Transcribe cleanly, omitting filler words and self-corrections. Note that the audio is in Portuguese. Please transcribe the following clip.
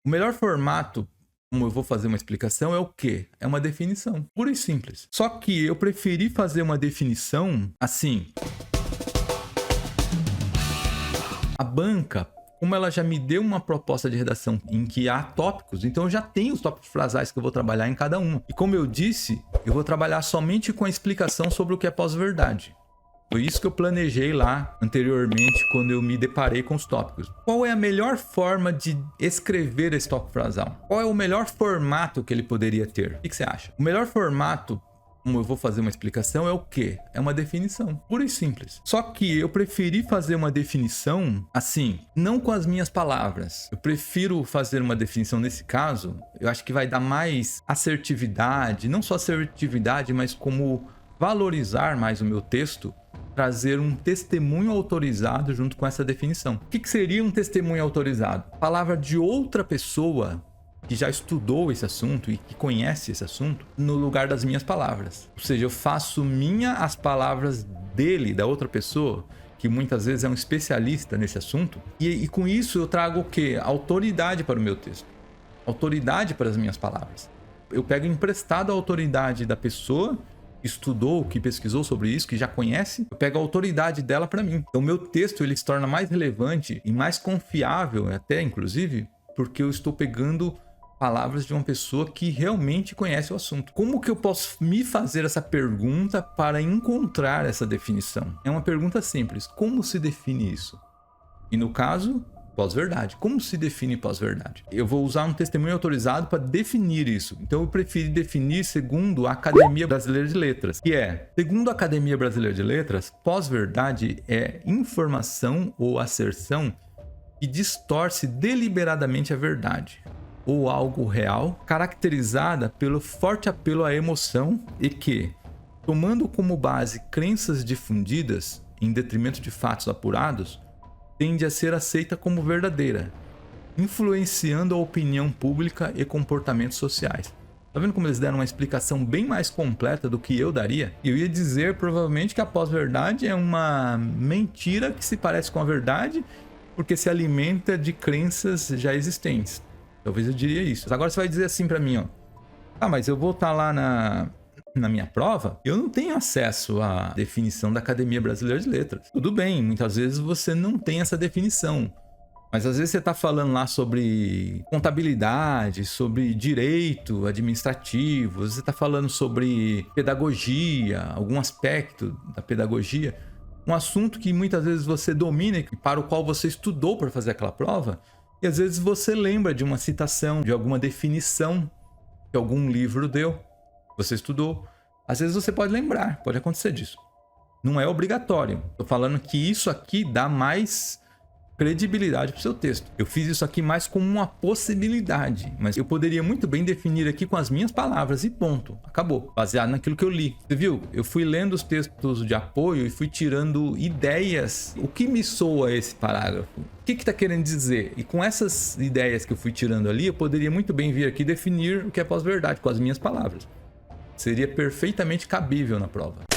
O melhor formato, como eu vou fazer uma explicação, é o quê? É uma definição, pura e simples. Só que eu preferi fazer uma definição assim. A banca, como ela já me deu uma proposta de redação em que há tópicos, então eu já tenho os tópicos frasais que eu vou trabalhar em cada uma. E como eu disse, eu vou trabalhar somente com a explicação sobre o que é pós-verdade. Foi isso que eu planejei lá anteriormente quando eu me deparei com os tópicos. Qual é a melhor forma de escrever esse tópico frasal? Qual é o melhor formato que ele poderia ter? O que você acha? O melhor formato, como eu vou fazer uma explicação, é o quê? É uma definição, pura e simples. Só que eu preferi fazer uma definição assim, não com as minhas palavras. Eu prefiro fazer uma definição nesse caso, eu acho que vai dar mais assertividade, não só assertividade, mas como valorizar mais o meu texto, trazer um testemunho autorizado junto com essa definição. O que seria um testemunho autorizado? Palavra de outra pessoa que já estudou esse assunto e que conhece esse assunto no lugar das minhas palavras. Ou seja, eu faço minha as palavras dele, da outra pessoa, que muitas vezes é um especialista nesse assunto, e com isso eu trago o quê? Autoridade para o meu texto. Autoridade para as minhas palavras. Eu pego emprestado a autoridade da pessoa que estudou, que pesquisou sobre isso, que já conhece, eu pego a autoridade dela para mim. Então, o meu texto ele se torna mais relevante e mais confiável, até inclusive, porque eu estou pegando palavras de uma pessoa que realmente conhece o assunto. Como que eu posso me fazer essa pergunta para encontrar essa definição? É uma pergunta simples. Como se define isso? E no caso, pós-verdade. Como se define pós-verdade? Eu vou usar um testemunho autorizado para definir isso. Então eu prefiro definir segundo a Academia Brasileira de Letras, que é, segundo a Academia Brasileira de Letras, pós-verdade é informação ou asserção que distorce deliberadamente a verdade ou algo real, caracterizada pelo forte apelo à emoção e que, tomando como base crenças difundidas em detrimento de fatos apurados, tende a ser aceita como verdadeira, influenciando a opinião pública e comportamentos sociais. Tá vendo como eles deram uma explicação bem mais completa do que eu daria? Eu ia dizer provavelmente que a pós-verdade é uma mentira que se parece com a verdade porque se alimenta de crenças já existentes. Talvez eu diria isso. Agora você vai dizer assim para mim, ó. Ah, mas eu vou estar lá na minha prova, eu não tenho acesso à definição da Academia Brasileira de Letras. Tudo bem, muitas vezes você não tem essa definição. Mas às vezes você está falando lá sobre contabilidade, sobre direito administrativo, você está falando sobre pedagogia, algum aspecto da pedagogia, um assunto que muitas vezes você domina e para o qual você estudou para fazer aquela prova, e às vezes você lembra de uma citação, de alguma definição que algum livro deu, você estudou. Às vezes você pode lembrar, pode acontecer disso. Não é obrigatório. Estou falando que isso aqui dá mais credibilidade para o seu texto. Eu fiz isso aqui mais como uma possibilidade, mas eu poderia muito bem definir aqui com as minhas palavras e ponto. Acabou. Baseado naquilo que eu li. Você viu? Eu fui lendo os textos de apoio e fui tirando ideias. O que me soa esse parágrafo? O que está querendo dizer? E com essas ideias que eu fui tirando ali, eu poderia muito bem vir aqui definir o que é pós-verdade com as minhas palavras. Seria perfeitamente cabível na prova.